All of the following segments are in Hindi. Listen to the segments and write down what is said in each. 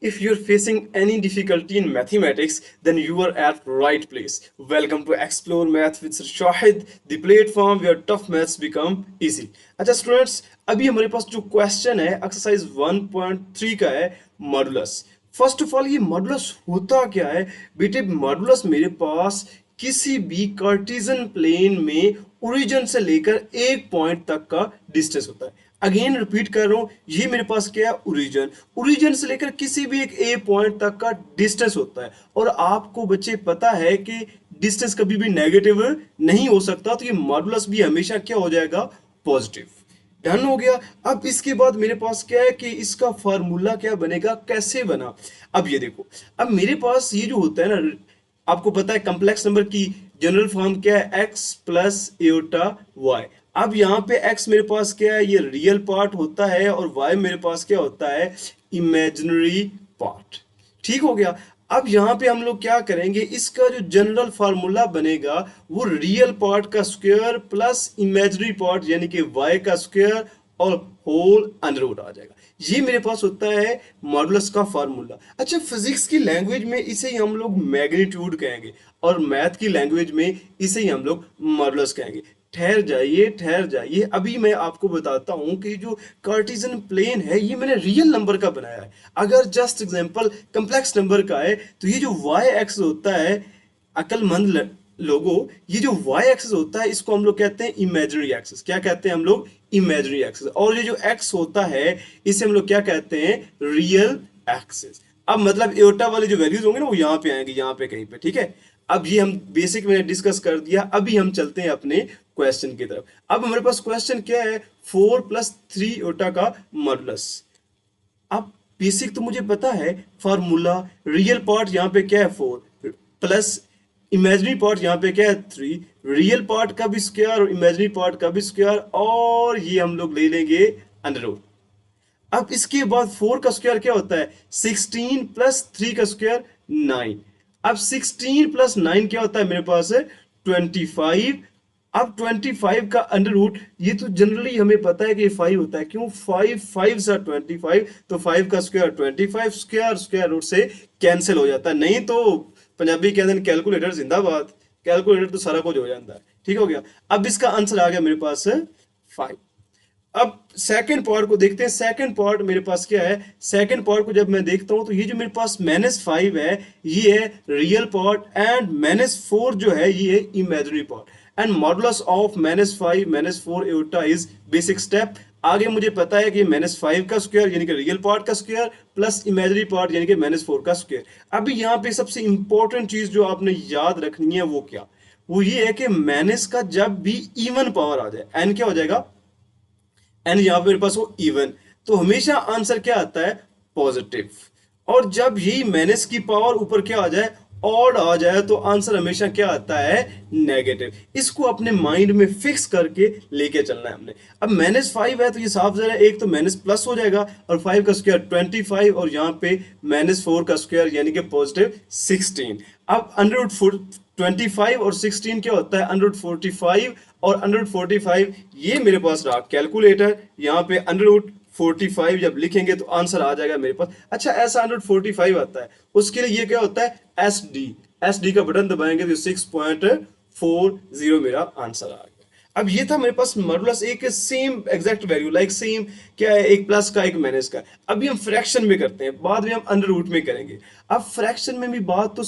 If you're facing any difficulty in mathematics, then you are at right place. Welcome to Explore Math with Sir Shahid, the platform where tough maths become easy. अच्छा स्टूडेंट्स, अभी हमारे पास जो क्वेश्चन है एक्सरसाइज 1.3 का है मॉडुलस। फर्स्ट ऑफ ऑल ये मॉडुलस होता क्या है बेटे? मॉडुलस मेरे पास किसी भी कार्टेशियन प्लेन में ओरिजिन से लेकर एक पॉइंट तक का डिस्टेंस होता है। अगेन रिपीट कर रहा हूं, ये मेरे पास क्या है? ओरिजिन। ओरिजिन से लेकर किसी भी एक ए पॉइंट तक का डिस्टेंस होता है। और आपको बच्चे पता है कि डिस्टेंस कभी भी नेगेटिव नहीं हो सकता, तो ये मॉडुलस भी हमेशा क्या हो जाएगा? पॉजिटिव। डन हो गया। अब इसके बाद मेरे पास क्या है कि इसका फार्मूला क्या बनेगा, कैसे बना? अब ये देखो, अब मेरे पास ये जो होता है ना, आपको पता है कॉम्प्लेक्स नंबर की जनरल फॉर्म क्या है? x plus iota y. अब यहाँ पे x मेरे पास क्या है? ये रियल पार्ट होता है और y मेरे पास क्या होता है? Imaginary part. ठीक हो गया। अब यहाँ पे हम लोग क्या करेंगे, इसका जो जनरल फार्मूला बनेगा वो रियल पार्ट का स्क्वायर प्लस इमेजिनरी पार्ट यानी कि y का स्क्वायर और होल अंडर रूट आ जाएगा। ये मेरे पास होता है मॉडुलस का फार्मूला। अच्छा, फिजिक्स की लैंग्वेज में इसे ही हम लोग मैग्नीट्यूड कहेंगे और मैथ की लैंग्वेज में इसे ही हम लोग मॉडुलस कहेंगे। ठहर जाइए, अभी मैं आपको बताता हूं कि जो कार्टेशियन प्लेन है ये मैंने रियल नंबर का बनाया है। अगर जस्ट एग्जांपल कॉम्प्लेक्स नंबर का है तो ये जो वाई एक्स होता है, अक्लमंद लोगों, ये जो वाई एक्सिस होता है इसको हम लोग कहते हैं इमेजिनरी एक्सिस। क्या कहते हैं हम लोग? Imaginary axis. और ये जो एक्स होता है इसे हम लोग क्या कहते हैं? Real axis. अब मतलब एटा वाले जो वैल्यूज होंगे ना वो यहाँ पे आएंगे, यहाँ पे कहीं पे। ठीक है, अब ये हम बेसिक में डिस्कस कर दिया। अभी हम चलते हैं अपने क्वेश्चन की तरफ। अब हमारे पास क्वेश्चन क्या है? 4 + 3 एटा का मॉडुलस। अब बेसिक तो मुझे पता है फार्मूला। रियल पार्ट यहाँ पे क्या है? 4 प्लस इमेजिनरी पार्ट यहाँ पे क्या है? 3। रियल पार्ट का भी स्क्वायर और इमेजिनरी पार्ट का भी स्क्वायर, और ये हम लोग ले लेंगे अंडर रूट। अब इसके बाद 4 का स्क्वायर क्या होता है? 16 + 3 का स्क्वायर 9। अब 16 + 9 क्या होता है मेरे पास? 25। अब 25 का अंडर रूट, ये तो जनरली हमें पता है कि 5 होता है। क्यों? 5 5 सा 25, तो 5 का स्क्वायर 25, स्क्वायर रूट से कैंसिल हो जाता है। नहीं तो पंजाबी कहते हैं कैलकुलेटर जिंदाबाद, कैलकुलेटर तो सारा कुछ हो जाता है। ठीक हो गया। अब इसका आंसर आ गया मेरे पास 5। अब सेकंड पार्ट को देखते हैं। सेकंड पार्ट मेरे पास क्या है? सेकंड पार्ट को जब मैं देखता हूं तो ये जो मेरे पास -5 है ये है रियल पार्ट, एंड -4 जो है ये है imaginary part. And modulus of -5 -4 Etah is basic step. आगे मुझे पता है कि -5 का स्क्वायर यानी कि रियल पार्ट का स्क्वायर प्लस इमेजिनरी पार्ट यानी कि -4 का स्क्वायर। अभी यहाँ पे सबसे इंपॉर्टेंट चीज जो आपने याद रखनी है वो क्या? वो ये है कि माइनस का जब भी इवन पावर आ जाए, एन क्या हो जाएगा? एंड यहां पे मेरे पास वो इवन, तो हमेशा आंसर क्या आता है? पॉजिटिव। और जब ही माइनस की पावर ऊपर क्या आ जाए? ऑड आ जाए, तो आंसर हमेशा क्या आता है? नेगेटिव। इसको अपने माइंड में फिक्स करके लेके चलना है हमने। अब -5 है तो ये साफ जरा, एक तो माइनस प्लस हो जाएगा और 5 का स्क्वायर 25 और यहाँ पे -4 का स्क्वायर यानी कि पॉजिटिव 16। अब अंडर 25 और 16 क्या होता है? अंडर 45 और अंडर 45, ये मेरे पास रहा कैलकुलेटर। यहाँ पे अंडर 45 जब लिखेंगे तो आंसर आ जाएगा मेरे पास। अच्छा, ऐसा अंडर 45 आता है, उसके लिए ये क्या होता है? एस डी का बटन दबाएंगे तो 6.40 मेरा आंसर आ गया। अब ये था मेरे पास मॉडुलस, एक same exact value, like same क्या है? एक प्लस का एक माइनस का। अभी हम फ्रैक्शन में करते हैं, बाद में हम अंडर रूट में करेंगे। अब फ्रैक्शन में भी बात तो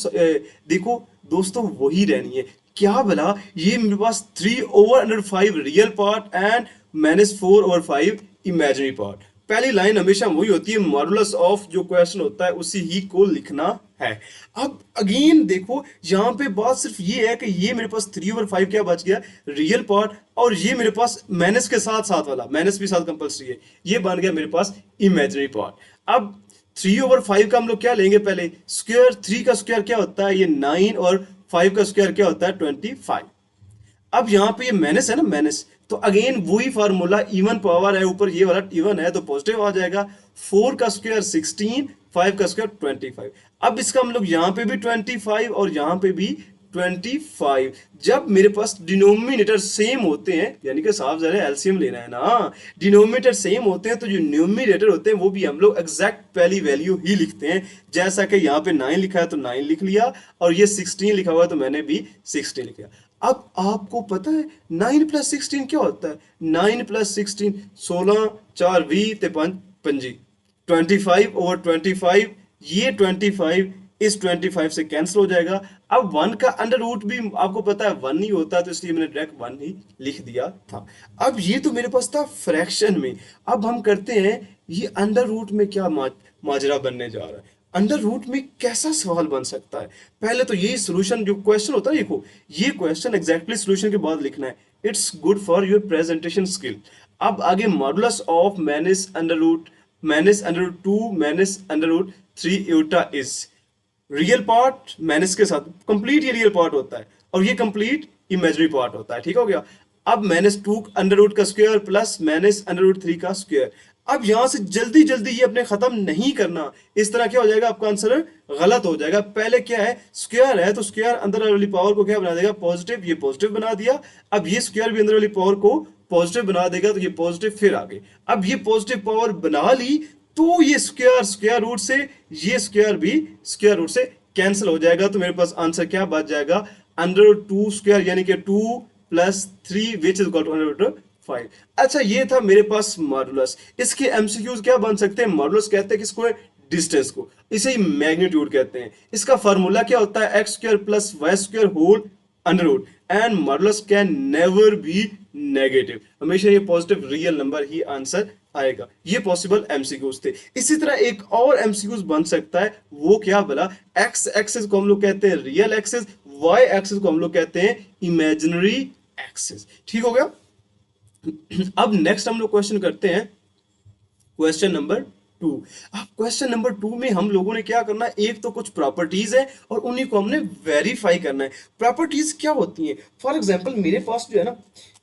देखो दोस्तों वही रहनी है। क्या भला, ये मेरे पास 3/5 real part and -4/5 imaginary part. पहली लाइन हमेशा वही होती है, मॉडुलस ऑफ जो क्वेश्चन होता है उसी ही को लिखना है। अब अगेन देखो, यहां पे बात सिर्फ ये है कि ये मेरे पास 3/5 क्या बच गया? रियल पार्ट, और ये मेरे पास माइनस के साथ साथ वाला, माइनस भी साथ कंपल्सरी है, ये बन गया मेरे पास इमेजिनरी पार्ट। अब 3/5 का हम लोग क्या लेंगे? पहले स्क्वायर। 3 का स्क्वायर क्या होता है? ये 9, और 5 का स्क्वायर क्या होता है? 25। अब यहाँ पे ये माइनस है ना, माइनस, तो अगेन वही फार्मूला, इवन पावर है ऊपर, ये वाला इवन है तो पॉजिटिव आ जाएगा। 4 का स्क्वायर 16, 5 का स्क्वायर 25। अब इसका हम लोग यहाँ पे भी 25 और यहाँ पे भी 25। जब मेरे पास डिनोमिनेटर सेम होते हैं, यानी कि साफ ज़ाहिर है एलसीएम लेना है ना, डिनोमिनेटर सेम होते हैं तो जो न्यूमिनेटर होते हैं वो भी हम लोग एग्जैक्ट पहली वैल्यू ही लिखते हैं। जैसा कि यहाँ पे 9 लिखा है तो 9 लिख लिया, और ये 16 लिखा हुआ है तो मैंने भी 16 लिख लिया। अब आपको पता है 9 प्लस 16 क्या होता है? 9 प्लस 16 16, 4 20 ते 5 25, 25/25, ये 25 इस 25 से कैंसिल हो जाएगा। अब 1 का अंडर रूट भी आपको पता है 1 ही होता है, तो इसलिए मैंने डायरेक्ट 1 ही लिख दिया था। अब ये तो मेरे पास था फ्रैक्शन में। अब हम करते हैं ये अंडर रूट में क्या माजरा बनने जा रहा है। अंडर रूट में कैसा सवाल बन सकता है? पहले तो यही सोल्यूशन जो क्वेश्चन होता है, देखो ये क्वेश्चन एग्जैक्टली सोल्यूशन के बाद लिखना है। It's good for your presentation skill. अब आगे modulus of minus under root -√2 -√3 iota is real part minus के साथ कंप्लीट, ये रियल पार्ट होता है और ये कंप्लीट इमेजिनरी पार्ट होता है। ठीक हो गया। अब -2 अंडर रूट का स्क्वायर प्लस -√3 का स्क्वायर। अब यहां से जल्दी जल्दी ये अपने खत्म नहीं करना, इस तरह क्या हो जाएगा, आपका आंसर गलत हो जाएगा। पहले क्या है, स्क्वायर है तो स्क्वायर अंदर वाली पावर को क्या बना देगा, पॉजिटिव, ये पॉजिटिव बना दिया। अब ये स्क्वायर भी अंदर वाली पावर को पॉजिटिव बना देगा तो ये पॉजिटिव फिर आगे। अब ये पॉजिटिव पावर बना ली तो ये स्क्वायर स्क्वायर रूट से, ये स्क्वायर भी स्क्वायर रूट से कैंसिल हो जाएगा। तो मेरे पास आंसर क्या बच जाएगा, अंडर रूट 2 स्क्वायर यानी कि 2 + 3 which is equal to under root 5। अच्छा ये था मेरे पास मॉडुलस। इसके एमसीक्यूज क्या बन सकते हैं? मॉडुलस कहते हैं किसको, डिस्टेंस को, इसे ही मैग्नीट्यूड कहते हैं। इसका फार्मूला क्या होता है, x² + y² whole under root, and modulus can never be negative. हमेशा ये पॉजिटिव रियल नंबर ही आंसर आएगा। ये पॉसिबल एमसीक्यूज थे। इसी तरह एक और एमसीक्यूज बन सकता है, वो क्या बोला, एक्स एक्सिस को हम लोग कहते हैं रियल एक्सिस, वाई एक्सिस को हम लोग कहते हैं इमेजिनरी एक्सिस। ठीक हो गया। अब नेक्स्ट हम लोग क्वेश्चन करते हैं, क्वेश्चन नंबर 2। अब क्वेश्चन नंबर 2 में हम लोगों ने क्या करना है, एक तो कुछ प्रॉपर्टीज है और उन्हीं को हमने वेरीफाई करना है। प्रॉपर्टीज क्या होती हैं? फॉर एग्जांपल मेरे पास जो है ना,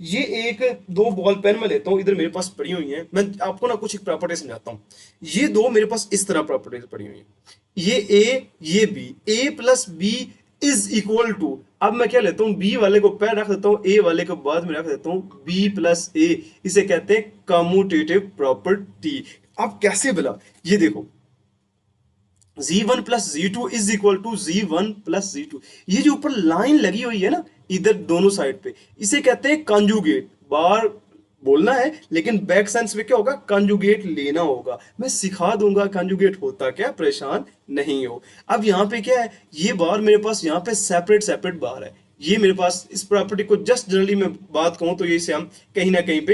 ये एक दो बॉल पेन मैं लेता हूँ, इधर मेरे पास पड़ी हुई है। मैं आपको ना कुछ एक प्रॉपर्टी समझाता हूँ। ये दो मेरे पास इस तरह प्रॉपर्टीज पड़ी हुई है, ये ए ये B, a + b is equal to, अब मैं क्या लेता हूं, बी वाले को पहले रख देता हूं, ए वाले को बाद में रख देता हूं, b + a, इसे कहते हैं कम्यूटेटिव प्रॉपर्टी। अब कैसे बोला, ये देखो z1 + z2 is equal to z1 + z2। ये जो ऊपर लाइन लगी हुई है ना इधर दोनों साइड पे, इसे कहते हैं कंजुगेट। बार बोलना है लेकिन बैक सेंस में क्या होगा, कंजुगेट लेना होगा। मैं सिखा दूंगा कंजुगेट होता क्या, परेशान नहीं हो। अब यहाँ पे क्या है, ये बार मेरे पास यहाँ पे सेपरेट सेपरेट बार है। ये मेरे पास इस प्रॉपर्टी को जस्ट जनरली मैं बात कहूं तो ये से हम कहीं ना कहीं पे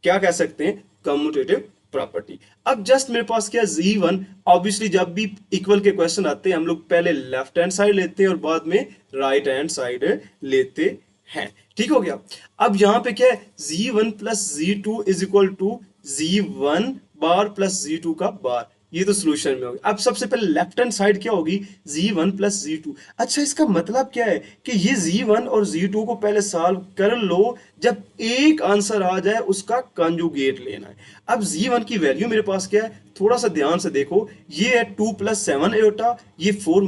क्या कह सकते हैं, कम्यूटेटिव प्रॉपर्टी। अब जस्ट मेरे पास क्या, z1, ऑब्वियसली जब भी इक्वल के क्वेश्चन आते हैं हम लोग पहले लेफ्ट हैंड साइड लेते हैं और बाद में राइट हैंड साइड लेते हैं। ठीक हो गया। अब यहां पे क्या है, z1 + z2 is equal to z1 bar + z2 का बार। ये तो सोल्यूशन में होगी। अब सबसे पहले लेफ्ट हैंड साइड क्या होगी, z1 + z2। अच्छा इसका मतलब क्या है कि ये z1 और z2 को पहले सॉल्व कर लो, जब एक आंसर आ जाए उसका कंजुगेट लेना है। अब z1 की वैल्यू मेरे पास क्या है, थोड़ा सा ध्यान से देखो, ये है 2 + 7 आयोटा, ये 4 -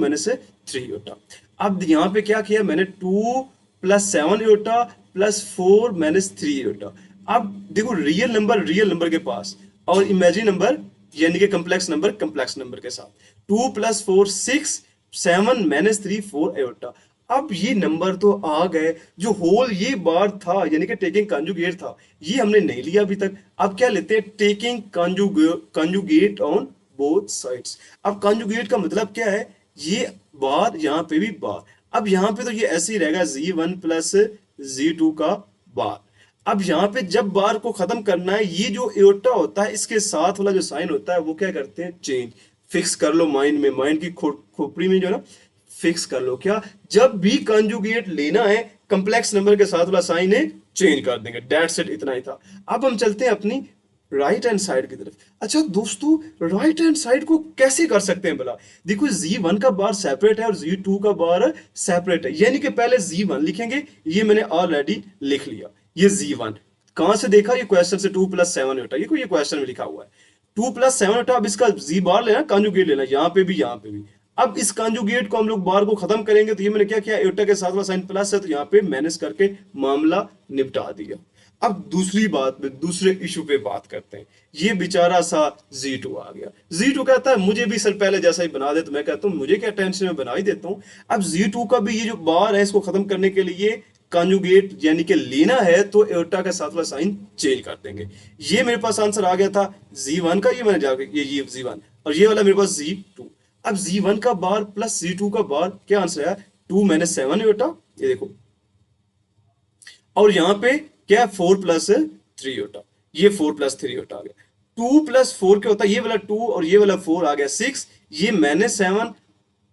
3 आयोटा। अब यहाँ पे क्या किया मैंने, 2 + 7 आयोटा + 4 - 3 आयोटा। अब देखो रियल नंबर के पास और इमेजिनरी नंबर यानी कि कम्प्लेक्स नंबर के साथ, 2 + 4 6, 7 - 3 4 आयोटा। अब ये नंबर तो आ गए, जो होल ये बार था यानी कि टेकिंग कंजुगेट था, ये हमने नहीं लिया अभी तक। अब क्या लेते हैं, taking conjugate on both sides. अब कंजुगेट का मतलब क्या है, ये बार यहाँ पे भी बार। अब यहाँ पे तो ये ऐसे ही रहेगा, z1 + z2 का बार। अब यहाँ पे जब बार को खत्म करना है, ये जो एयोटा होता है इसके साथ वाला जो साइन होता है वो क्या करते हैं, चेंज। फिक्स कर लो माइंड में, माइंड की खोपड़ी में जो है ना, फिक्स कर लो। क्या, जब भी कंजुगेट लेना है कंप्लेक्स नंबर के साथ वाला साइन है चेंज कर देंगे। दैट्स इट, इतना ही था। अब हम चलते हैं अपनी राइट हैंड साइड की तरफ। अच्छा दोस्तों, राइट हैंड साइड को कैसे कर सकते हैं भला? देखो z1 का बार सेपरेट है और z2 का बार सेपरेट है, यानी कि पहले z1 लिखेंगे, ये मैंने ऑलरेडी लिख लिया। ये z1 कहां से देखा, ये क्वेश्चन से 2 + 7 होता है, ये क्वेश्चन में लिखा हुआ है 2 + 7 होता। अब इसका z बार लेना, कंजुगेट लेना, यहाँ पे भी यहाँ पे भी। अब इस कंजुगेट को हम लोग बार को खत्म करेंगे, तो ये मैंने क्या किया, एटा के साथ वाला साइन प्लस है तो यहाँ पे माइनस करके मामला निपटा दिया। अब दूसरी बात पे, दूसरे इशू पे बात करते हैं। ये बेचारा सा Z2 आ गया। Z2 कहता है मुझे भी सर पहले जैसा ही बना दे, तो मैं कहता हूँ मुझे क्या टेंशन है, बना ही देता हूँ। अब Z2 का भी ये जो बार है इसको खत्म करने के लिए कॉन्जुगेट यानी कि लेना है, तो एटा के साथ वाला साइन चेंज कर देंगे। ये मेरे पास आंसर आ गया था Z1 का, ये मैंने जाके ये Z1 और ये वाला मेरे पास Z2। अब Z1 का बार प्लस Z2 का बार क्या आंसर है, 2 - 7 एटा, ये देखो। और यहां पे क्या है, 4 + 3 होता, ये 4 + 3 होता आ गया। 2 + 4 क्या होता है, ये वाला 2 और ये वाला 4 आ गया 6। ये -7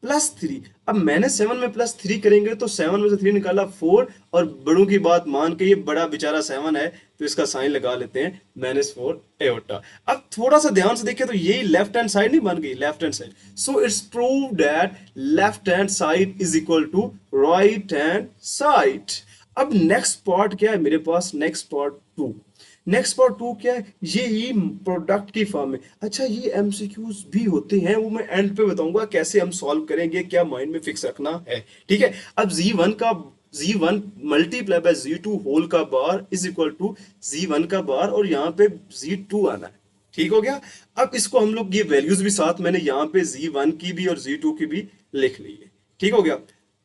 + 3। अब -7 में +3 करेंगे तो 7 में से 3 निकाला 4, और बड़ों की बात मान के ये बड़ा बेचारा 7 है तो इसका साइन लगा लेते हैं -4 एओटा। अब थोड़ा सा ध्यान से देखिए तो यही लेफ्ट हैंड साइड नहीं बन गई, left hand side. So it's prove that left hand side is equal to right hand side. अब नेक्स्ट पार्ट क्या है मेरे पास, नेक्स्ट पार्ट 2। नेक्स्ट पार्ट 2 क्या है, ये ही प्रोडक्ट की फॉर्म में। अच्छा ये एमसीक्यूज भी होते हैं, वो मैं एंड पे बताऊंगा कैसे हम सॉल्व करेंगे, क्या माइंड में फिक्स रखना है, ठीक है। अब Z1 multiply by Z2 whole का bar is equal to Z1 का बार, और यहाँ पे Z2 आना है, ठीक हो गया। अब इसको हम लोग ये वैल्यूज भी साथ मैंने यहाँ पे Z1 की भी और Z2 की भी लिख ली है, ठीक हो गया।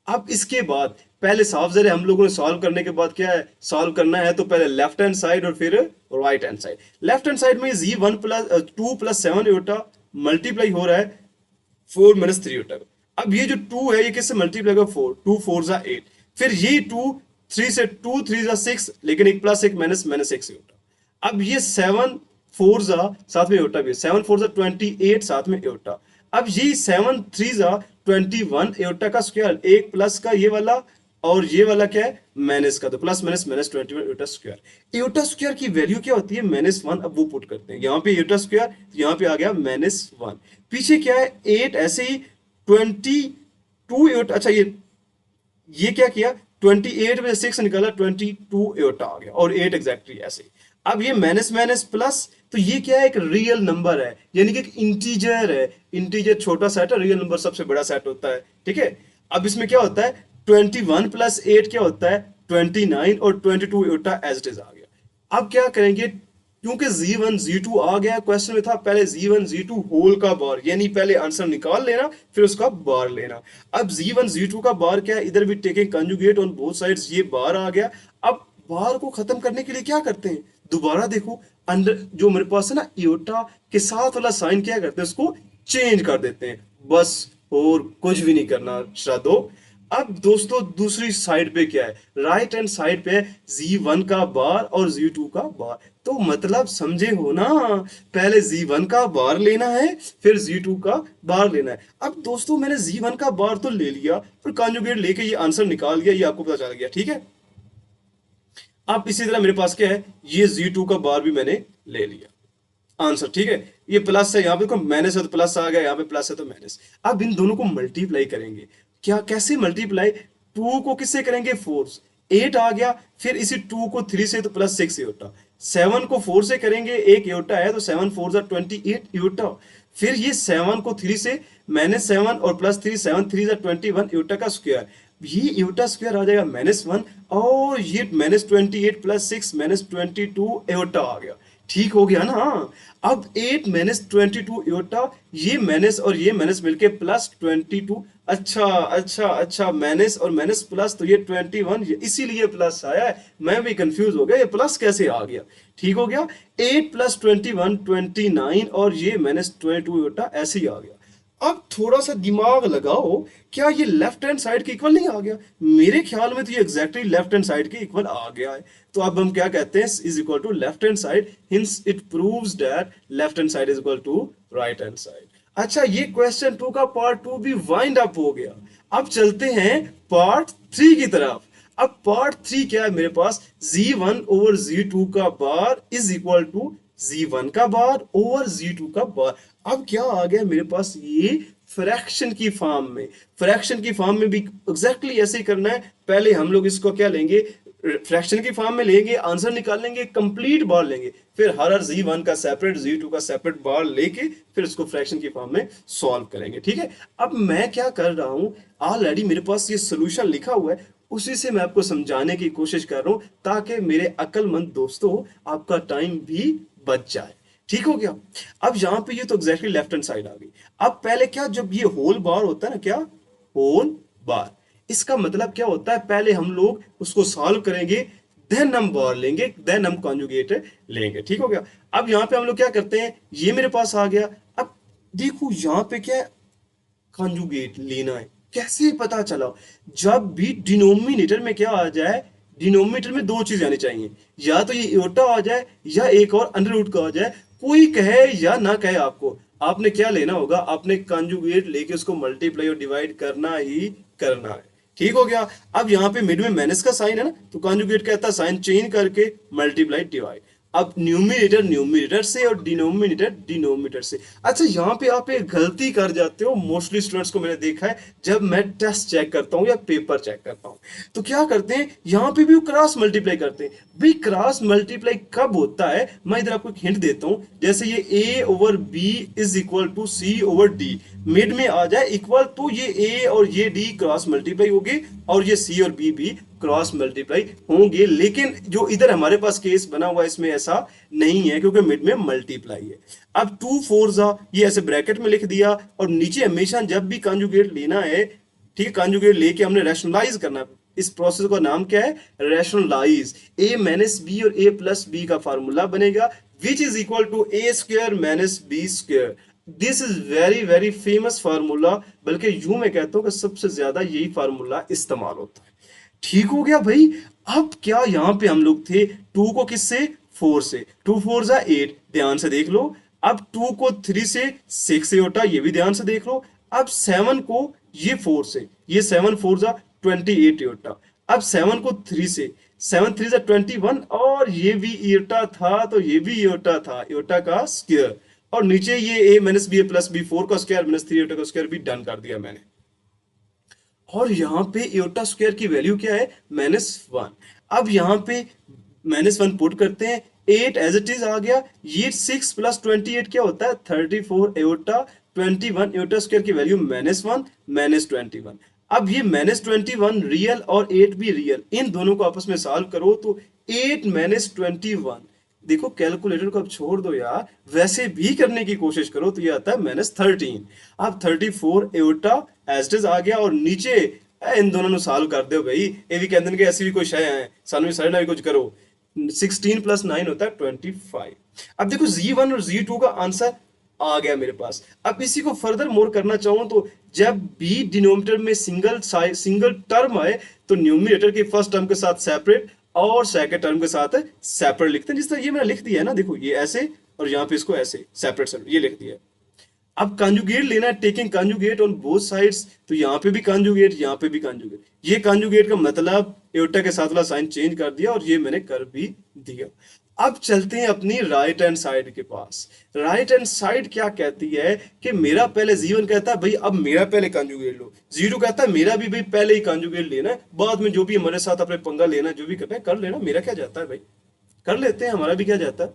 अब इसके बाद पहले साफ जरे हम लोगों ने सॉल्व करने के बाद क्या है, सॉल्व करना है तो पहले लेफ्ट हैंड साइड और फिर right hand side. Left hand side में Z1 + 2 + 7 एटा मल्टीप्लाई हो रहा है 4 - 3 एटा। अब ये जो 2 है ये किससे मल्टीप्लाई होगा, 4, 2 × 4 = 8। फिर ये 2 3 से 2 3 = 6, लेकिन 1 + 1 -1 एटा। अब ये 7 4 साथ में एटा भी, 7 4 28 साथ में एटा। अब ये 7 3 21 एटा का स्क्वायर, एक प्लस का ये वाला और ये वाला क्या है माइनस का, तो प्लस माइनस -21 एटा स्क्वायर। एटा स्क्वायर की वैल्यू क्या होती है, -1। अब वो पुट करते हैं यहाँ पे एटा स्क्वायर, यहाँ पे आ गया -1। पीछे क्या है 8, ऐसे ही 22 एटा। अच्छा ये क्या किया, 28 में 6 निकाला, 22 एटा आ गया, और 8 एग्जैक्टली ऐसे ही। अब ये माइनस माइनस प्लस, तो ये क्या है, एक रियल नंबर है, यानी कि एक इंटीजर है। इंटीजर छोटा सेट है, रियल नंबर सबसे बड़ा सेट होता है, ठीक है। अब इसमें क्या होता है 21 + 8 क्या होता है 29, और 22 एटा एज इट इज आ गया। अब क्या करेंगे, क्योंकि Z1 Z2 आ गया, क्वेश्चन में था पहले Z1 Z2 होल का बार, यानी पहले आंसर निकाल लेना फिर उसका बार लेना। अब Z1 Z2 का बार क्या है, इधर भी taking conjugate on both sides, ये बार आ गया। अब बार को खत्म करने के लिए क्या करते हैं, दोबारा देखो अंडर जो मेरे पास है ना इयोटा के साथ वाला साइन क्या करते हैं, उसको चेंज कर देते हैं, बस और कुछ भी नहीं करना श्राद्धो। अब दोस्तों दूसरी साइड पे क्या है, राइट हैंड साइड पे Z1 का बार और Z2 का बार। तो मतलब समझे हो ना, पहले Z1 का बार लेना है फिर Z2 का बार लेना है। अब दोस्तों मैंने Z1 का बार तो ले लिया और कॉन्जुगेट लेके ये आंसर निकाल दिया, ये आपको पता चल गया, ठीक है। अब इसी तरह मेरे पास क्या है, ये Z2 का बार भी मैंने ले लिया आंसर, ठीक है। ये प्लस है, यहाँ पे माइनस है तो प्लस आ गया, यहाँ पे प्लस है तो माइनस। अब इन दोनों को मल्टीप्लाई करेंगे, क्या कैसे मल्टीप्लाई, 2 को किससे करेंगे 4, 8 आ गया। फिर इसी 2 को 3 से तो +6 एटा, 7 को 4 से करेंगे, एक एटा है तो 7 4 28 एटा। फिर ये 7 को 3 से -7 और +3, 7 3 21 एटा का स्क्वायर, ये एटा स्क्वायर आ जाएगा -1, और ये -28 + 6 -22 एटा आ गया, ठीक हो गया ना। अब 8 - 22 एटा, ये माइनस और ये माइनस मिलके +22। अच्छा माइनस और माइनस प्लस, तो ये 21, इसीलिए प्लस आया है। मैं भी कंफ्यूज हो गया ये प्लस कैसे आ गया, ठीक हो गया। 8 + 21 29, और ये -22 एटा ऐसे ही आ गया। अब थोड़ा सा दिमाग लगाओ, क्या ये लेफ्ट हैंड साइड के इक्वल नहीं आ गया, मेरे ख्याल में तो ये एग्जैक्टली लेफ्ट हैंड साइड के इक्वल आ गया है। तो अब हम क्या कहते हैं, is equal to left hand side, hence it proves that left hand side is equal to right hand side. अच्छा ये क्वेश्चन 2 का पार्ट 2 भी वाइंड अप हो गया। अब चलते हैं पार्ट 3 की तरफ। अब पार्ट 3 क्या है मेरे पास, Z1/Z2 का bar is equal to Z1 का बार ओवर Z2 का बार। अब क्या आ गया मेरे पास, ये फ्रैक्शन की फॉर्म में। फ्रैक्शन की फॉर्म में भी एग्जैक्टली ऐसे ही करना है। पहले हम लोग इसको क्या लेंगे, फ्रैक्शन की फॉर्म में लेंगे, आंसर निकालेंगे, कंप्लीट बार लेंगे, फिर हर जी1 का सेपरेट, जी2 का सेपरेट बार लेके फिर उसको फ्रैक्शन की फॉर्म में सॉल्व करेंगे। ठीक है, अब मैं क्या कर रहा हूं, ऑलरेडी मेरे पास ये सोल्यूशन लिखा हुआ है, उसी से मैं आपको समझाने की कोशिश कर रहा हूं ताकि मेरे अक्लमंद दोस्तों आपका टाइम भी बच जाए। ठीक हो गया। अब यहां पे ये तो एग्जैक्टली लेफ्ट हैंड साइड आ गई। अब पहले क्या, जब ये होल बार होता है ना, क्या होल बार, इसका मतलब क्या होता है, पहले हम लोग उसको सॉल्व करेंगे, देन हम बार लेंगे, देन हम कॉन्जुगेट लेंगे। ठीक हो गया। अब यहां पे हम लोग क्या करते हैं, ये मेरे पास आ गया। अब देखो यहां पे क्या कॉन्जुगेट लेना है, कैसे पता चला, जब भी डिनोमिनेटर में क्या आ जाए, डिनोमिनेटर में दो चीज आनी चाहिए, या तो ये इयोटा आ जाए या एक और अंडर रूट का आ जाए, कोई कहे या ना कहे आपको, आपने क्या लेना होगा, आपने कॉन्जुगेट लेके उसको मल्टीप्लाई और डिवाइड करना ही करना है। ठीक हो गया। अब यहाँ पे मिड में माइनस का साइन है ना, तो कॉन्जुगेट कहता है साइन चेंज करके मल्टीप्लाई डिवाइड। अब न्यूमिनेटर न्यूमिनेटर से और डिनोमिनेटर डिनोमिनेटर से। अच्छा यहाँ पे आप एक गलती कर जाते हो, मोस्टली स्टूडेंट्स को मैंने देखा है, जब मैं टेस्ट चेक करता हूँ या पेपर चेक करता हूँ तो क्या करते हैं, यहाँ पे भी वो क्रॉस मल्टीप्लाई करते हैं। भाई क्रॉस मल्टीप्लाई कब होता है, मैं इधर आपको एक हिंट देता हूँ, जैसे ये a over b is equal to c over d, mid में आ जाए इक्वल, तो ये a और ये d क्रॉस मल्टीप्लाई होगी और ये c और b भी क्रॉस मल्टीप्लाई होंगे। लेकिन जो इधर हमारे पास केस बना हुआ है इसमें ऐसा नहीं है, क्योंकि मिड में मल्टीप्लाई है। अब 2 4 जा, ये ऐसे ब्रैकेट में लिख दिया, और नीचे हमेशा जब भी कॉन्जुगेट लेना है, ठीक है, कॉन्जुगेट लेके हमने रैशनलाइज करना है। इस प्रोसेस का नाम क्या है, रैशनलाइज। a माइनस बी और a प्लस बी का फार्मूला बनेगा, which is equal to a square minus B square. This is very very famous formula, बल्कि यूं मैं कहता हूं कि सबसे ज्यादा यही फार्मूला इस्तेमाल होता है। ठीक हो गया भाई। अब क्या यहां पे हम लोग थे, टू को किससे, 4 से, 2 4 जा 8, ध्यान से देख लो। अब 2 को 3 से 6 से होता, ये भी ध्यान से देख लो। अब 7 को ये 4 से, ये 7 4 जा 28 होता। अब 7 को 3 से, 7 3 जा 21, और ये भी इयोटा था तो ये भी इयोटा था, इयोटा का स्क्वायर, और नीचे ये a minus B plus B, 4 का स्क्वायर माइनस 3 इयोटा का स्क्वायर भी डन कर दिया मैंने। और यहाँ पे इयोटा स्क्वायर की वैल्यू क्या है, -1। अब यहाँ पे -1 पुट करते हैं, 8 एज इट इज आ गया। ये 6 प्लस 28 क्या होता है, 34 इयोटा, 21 इयोटा स्क्वायर की वैल्यू -1 -21। अब ये -21 रियल और 8 भी रियल, इन दोनों को आपस में सॉल्व करो तो 8 -21, देखो कैलकुलेटर को अब छोड़ दो यार, वैसे भी करने की कोशिश करो तो ये आता है -13। अब 34 एयोटा एज इट इज आ गया, और नीचे इन दोनों को सॉल्व कर दो भाई, ये भी कहते हैं कि ऐसी भी कोई शय है, सानू भी सारे ना भी कुछ करो। 16 प्लस 9 होता है 25। अब देखो z1 और z2 का आंसर आ गया मेरे पास। अब इसी को फर्दर मोर करना चाहूं तो जब भी डिनोमिनेटर में सिंगल टर्म आए तो न्यूमिनेटर के फर्स्ट टर्म के साथ सेपरेट और सेकंड टर्म के साथ सेपरेट लिखते हैं, जिस तरह ये मैंने लिख दिया है ना, देखो ये ऐसे और यहाँ पे इसको ऐसे सेपरेट ये लिख दिया है। अब कॉन्जुगेट लेना है, taking conjugate on both sides, तो यहाँ पे भी कॉन्जुगेट, यहाँ पे भी कॉन्जुगेट। ये कॉन्जुगेट का मतलब एयोटा के साथ वाला साइन चेंज कर दिया, और ये मैंने कर भी दिया। अब चलते हैं अपनी राइट हैंड साइड के पास। राइट हैंड साइड क्या कहती है कि मेरा पहले जी1 कहता है भाई अब मेरा पहले कॉन्जुगेट लो, जी2 कहता है मेरा भी भाई पहले ही कॉन्जुगेट लेना है, बाद में जो भी हमारे साथ अपने पंगा लेना जो भी करना है कर लेना, मेरा क्या जाता है भाई, कर लेते हैं, हमारा भी क्या जाता है।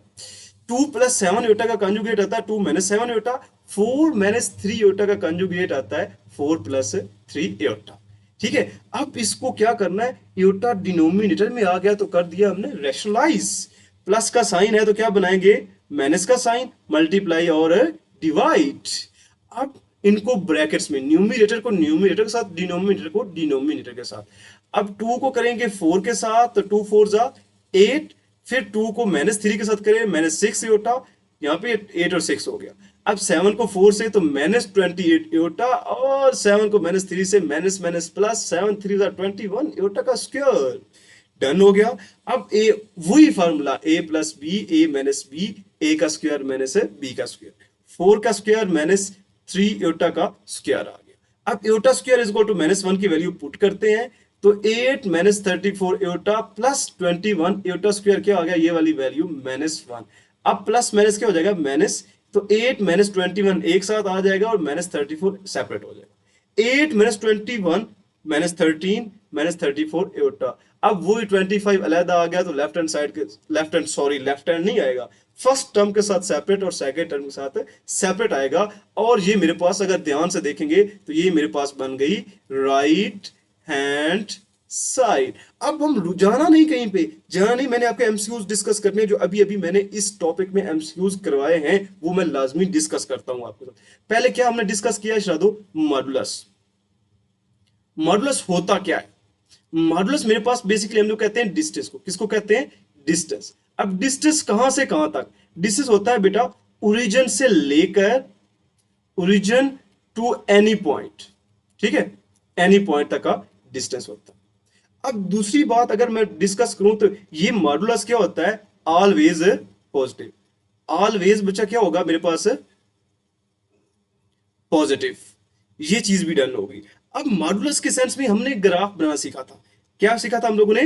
2 प्लस 7 योटा का कंजुगेट आता है 2 माइनस 7 योटा, 4 माइनस 3 योटा का कंजुगेट आता है 4 प्लस 3 योटा। ठीक है, अब इसको क्या करना है, योटा डिनोमिनेटर में आ गया तो कर दिया हमने रैशनलाइज। प्लस का साइन है तो क्या बनाएंगे, माइनस का साइन, मल्टीप्लाई और डिवाइड। अब इनको ब्रैकेट्स में, न्यूमिनेटर को न्यूमिनेटर के साथ, डिनोमिनेटर को डिनोमिनेटर के साथ। अब 2 को करेंगे 4 के साथ तो 2 4 जा 8, फिर 2 को -3 के साथ करें -6 योटा, यहाँ पे 8 और 6 हो गया। अब 7 को 4 से तो -28 योटा, और 7 को -3 से माइनस माइनस प्लस, 7 3 21 योटा का स्क्वायर। डन हो गया। अब ए वही formula, a plus b, a minus b, a का स्क्वायर माइनस b का स्क्वायर, 4 का स्क्वायर -3 योटा का स्क्वायर आ गया। अब iota square is equal to -1 की वैल्यू पुट करते हैं तो 8 -34 योटा प्लस 21 योटा स्क्वायर क्या आ गया, ये वाली वैल्यू -1। अब प्लस माइनस क्या हो जाएगा, माइनस, तो 8 -21 एक साथ आ जाएगा और -34 सेपरेट हो जाएगा। 8 -21 -13 -34 एओर्टा। अब वही 25 अलहदा आ गया तो लेफ्ट हैंड साइड के, लेफ्ट हैंड नहीं आएगा, फर्स्ट टर्म के साथ सेपरेट और सेकंड टर्म के साथ सेपरेट आएगा। और ये मेरे पास अगर ध्यान से देखेंगे तो ये मेरे पास बन गई राइट हैंड साइड। अब हम जाना नहीं कहीं पे, जाना नहीं, मैंने आपके एमसीक्यूज डिस्कस करने जो अभी अभी मैंने इस टॉपिक में एमसीक्यूज करवाए हैं वो मैं लाजमी डिस्कस करता हूं आपके साथ। पहले क्या हमने डिस्कस किया श्राद्धो, मॉडुलस। मॉडुलस होता क्या है? मॉडुलस मेरे पास बेसिकली हम लोग कहते हैं डिस्टेंस को, किसको कहते हैं? डिस्टेंस। अब डिस्टेंस कहां से कहां तक? डिस्टेंस होता है बेटा ओरिजिन से लेकर ओरिजिन टू एनी पॉइंट, ठीक है, एनी पॉइंट तक का डिस्टेंस होता है। अब दूसरी बात अगर मैं डिस्कस करूं तो ये मॉडुलस क्या होता है? Always positive. ऑलवेज बच्चा क्या होगा मेरे पास? पॉजिटिव। ये चीज भी डन होगी। अब मॉडुलस के सेंस में हमने ग्राफ बनाना सीखा था। क्या सीखा था हम लोगों ने?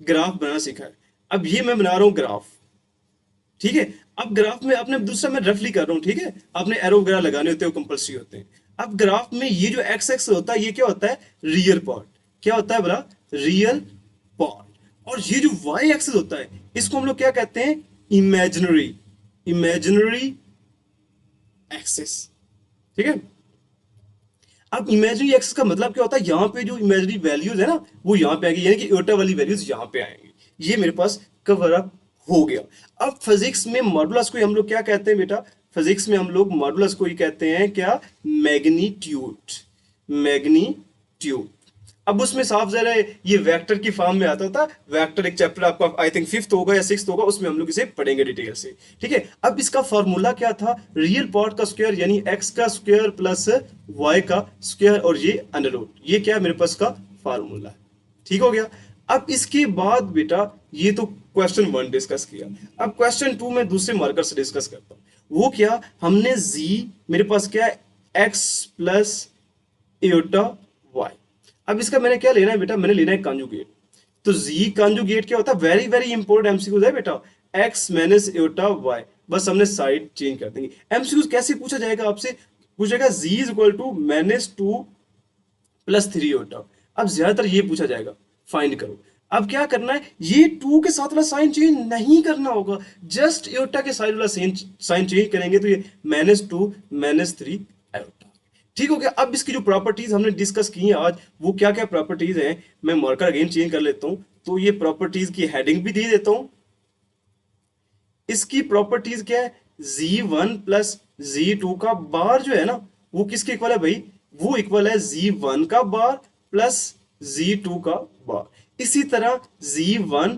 ग्राफ बनाना सीखा है। अब ये मैं बना रहा हूं ग्राफ, ठीक है। अब ग्राफ में आपने दूसरा मैं रफली कर रहा हूं, ठीक है, आपने एरो वगैरह लगाने होते हैं, वो कंपल्सरी होते हैं। अब ग्राफ में ये जो एक्स एक्स होता है ये क्या होता है? Real part. क्या होता है बोला? Real part. और ये जो वाई एक्सिस होता है इसको हम लोग क्या कहते हैं? इमेजिनरी, इमेजिनरी एक्सिस, ठीक है। अब इमेजिनरी एक्सिस का मतलब क्या होता है? यहाँ पे जो इमेजिनरी वैल्यूज है ना वो यहाँ पे आएंगी, यानी कि इयोटा वाली वैल्यूज यहाँ पे आएंगी। ये मेरे पास कवर अप हो गया। अब फिजिक्स में मॉडुलस को हम लोग क्या कहते हैं बेटा? फिजिक्स में हम लोग मॉडुलस को ही कहते हैं क्या? Magnitude, magnitude. अब उसमें साफ जरा ये वेक्टर की फॉर्म में आता था। वेक्टर एक चैप्टर आपका आई थिंक फिफ्थ होगा या सिक्स्थ होगा, उसमें हम लोग इसे पढ़ेंगे डिटेल से, ठीक है। अब इसका फॉर्मूला क्या था? रियल पार्ट का स्क्वायर यानी एक्स का स्क्वायर प्लस वाई का स्क्वायर और ये अंडर रूट, ये क्या है मेरे पास का फॉर्मूला है, ठीक हो गया। अब इसके बाद बेटा ये तो क्वेश्चन वन डिस्कस किया। अब क्वेश्चन टू में दूसरे मार्कर से डिस्कस करता हूं। वो क्या? हमने जी मेरे पास क्या है? X plus iota y. अब इसका मैंने क्या लेना है बेटा? मैंने लेना है कॉन्जुगेट। तो जी कॉन्जुगेट क्या होता है? वेरी वेरी इंपॉर्टेंट एमसीक्यूज है बेटा। एक्स माइनस एटा वाई, बस हमने साइड चेंज कर देंगे। एमसीक्यूज कैसे पूछा जाएगा आपसे? पूछेगा जी इज इक्वल टू -2 + 3 एटा। अब ज्यादातर ये पूछा जाएगा, फाइंड करो। अब क्या करना है? ये टू के साथ वाला साइन चेंज नहीं करना होगा, जस्ट एटा के साइड वाला साइन चेंज करेंगे तो ये -2 -3 एटा, ठीक हो गया। अब इसकी जो प्रॉपर्टीज हमने डिस्कस की हैं आज, वो क्या क्या प्रॉपर्टीज हैं मैं मार्कर अगेन चेंज कर लेता हूं। तो ये प्रॉपर्टीज की हेडिंग भी दे देता हूं। इसकी प्रॉपर्टीज क्या है? z1 प्लस z2 का बार जो है ना वो किसके इक्वल है भाई? वो इक्वल है z1 का बार प्लस z2 का बार। इसी तरह z1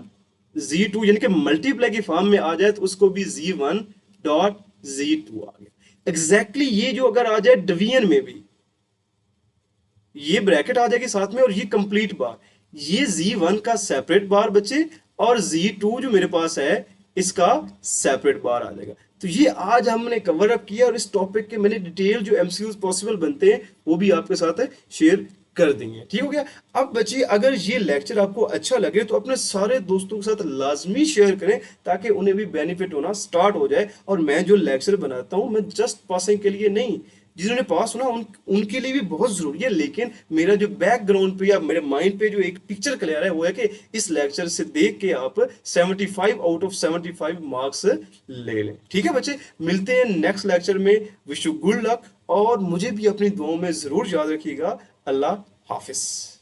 z2 यानी कि मल्टीप्लाई की फॉर्म में आ जाए तो उसको भी z1 डॉट z2 आ गया। एग्जैक्टली ये जो अगर आ जाए डिवीजन में भी ये ब्रैकेट आ जाएगी साथ में और ये कंप्लीट बार, ये z1 का सेपरेट बार बचे और z2 जो मेरे पास है इसका सेपरेट बार आ जाएगा। तो ये आज हमने कवर अप किया और इस टॉपिक के मैंने डिटेल जो एमसीक्यूज पॉसिबल बनते हैं वो भी आपके साथ शेयर कर देंगे, ठीक हो गया। अब बच्चे अगर ये लेक्चर आपको अच्छा लगे तो अपने सारे दोस्तों के साथ लाजमी शेयर करें ताकि उन्हें भी बेनिफिट होना स्टार्ट हो जाए। और मैं जो लेक्चर बनाता हूं मैं जस्ट पासिंग के लिए नहीं, जिन्होंने पास होना उनके लिए भी बहुत जरूरी है। लेकिन मेरा जो बैकग्राउंड पे या मेरे माइंड पे जो एक पिक्चर क्लियर है वो है कि इस लेक्चर से देख के आप 75 आउट ऑफ 75 मार्क्स ले लें, ठीक है बच्चे। मिलते हैं नेक्स्ट लेक्चर में। विश यू गुड लक और मुझे भी अपनी दुआओं में जरूर याद रखिएगा। अल्लाह हाफिज।